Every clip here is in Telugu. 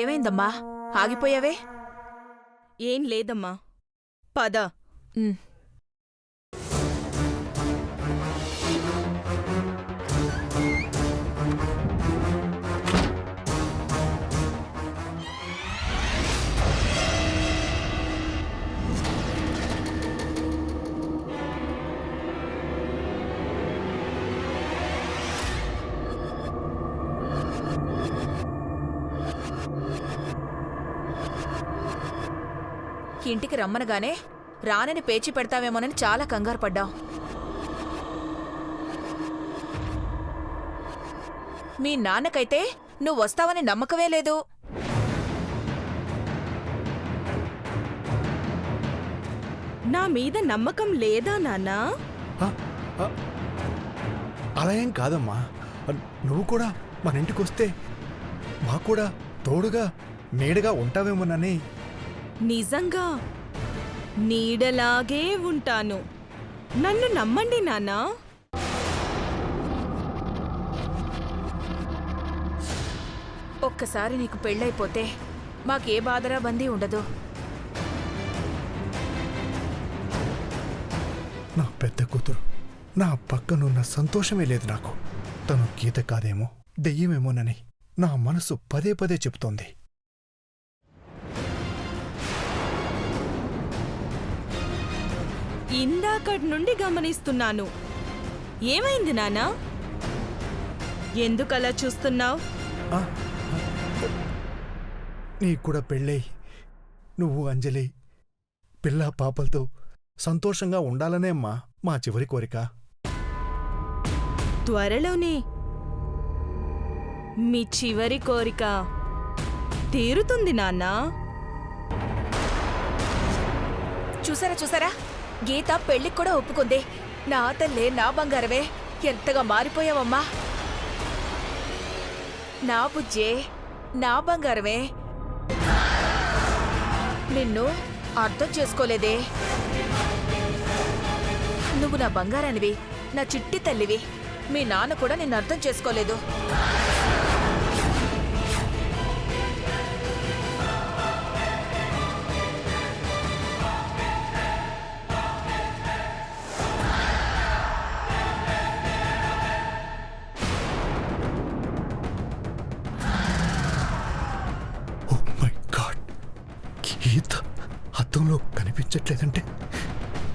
ఏమైందమ్మా ఆగిపోయావే? ఏం లేదమ్మా, పద. ఇంటికి రమ్మనగానే రానని పేచి పెడతావేమోనని చాలా కంగారు పడ్డాం. మీ నాన్నకైతే నువ్వు వస్తావని నమ్మకమే లేదు. నా మీద నమ్మకం లేదా నాన్నా? అలా ఏం కాదమ్మా. నువ్వు కూడా మన ఇంటికొస్తే మాకు కూడా తోడుగా నీడగా ఉంటావేమోనని. నిజంగా నీడలాగే ఉంటాను. నన్ను నమ్మండి నాన్నా. ఒక్కసారి నీకు పెళ్ళైపోతే మాకే బాధరా బందీ ఉండదు. నా పెద్ద కూతురు నా పక్కనున్న సంతోషమే లేదు నాకు. తను గీత కాదేమో దెయ్యమేమోనని నా మనసు పదే పదే చెబుతోంది. ఇందాకటి నుండి గమనిస్తున్నాను. ఏమైంది నాన్నా? ఎందుకలా చూస్తున్నావు? నీకు కూడా పెళ్ళై నువ్వు అంజలి పిల్ల పాపలతో సంతోషంగా ఉండాలనే అమ్మా మా చివరి కోరిక. త్వరలోనే మీ చివరి కోరిక తీరుతుంది నాన్నా. చూసారా గీత పెళ్లికి కూడా ఒప్పుకుంది. నా తల్లే, నా బంగారమే, ఎంతగా మారిపోయావమ్మా. నా బుజ్జే, నా బంగారమే, నిన్ను అర్థం చేసుకోలేదే. నువ్వు నా బంగారానివి, నా చిట్టి తల్లివి. మీ నాన్న కూడా నిన్ను అర్థం చేసుకోలేదు. గీత అద్దంలో కనిపించట్లేదంటే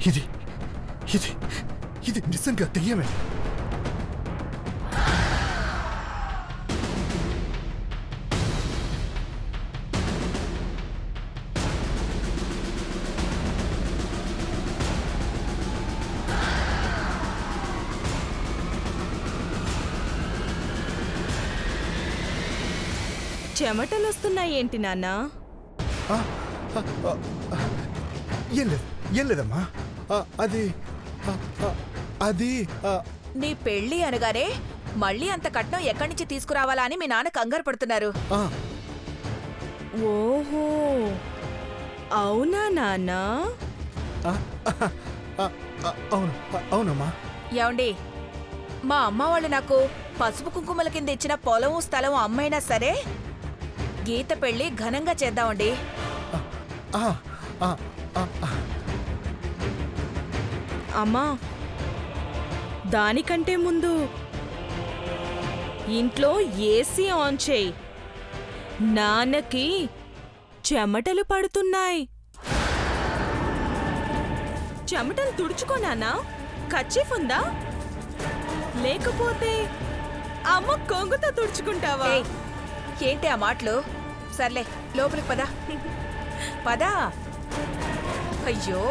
ఇది ఇది ఇది నిజంగా దెయ్యమే. చెమటలొస్తున్నాయేంటి నాన్నా? ఏం లేదమ్మా. అది అది నీ పెళ్లి అనగానే మళ్ళీ అంత కట్నం ఎక్కడి నుంచి తీసుకురావాలా అని మీ నాన్న కంగారు పడుతున్నారు. ఓహో, అవునా నాన్నా? అవునమ్మా. ఏమండి, మా అమ్మ వాళ్ళు నాకు పసుపు కుంకుమల కింద ఇచ్చిన పొలం స్థలం అమ్మైనా సరే గీత పెళ్లి ఘనంగా చేద్దామండి. అమ్మా, దానికంటే ముందు ఇంట్లో ఏసీ ఆన్ చేయి. నాన్నకి చెమటలు పడుతున్నాయి. చెమటలు తుడుచుకో నాన్నా. కర్చీఫ్ ఉందా? లేకపోతే అమ్మ కొంగుతో తుడుచుకుంటావా? ఏంటి ఆ మాటలు? సర్లే, లోపలికి పదా. పదా. అయ్యో,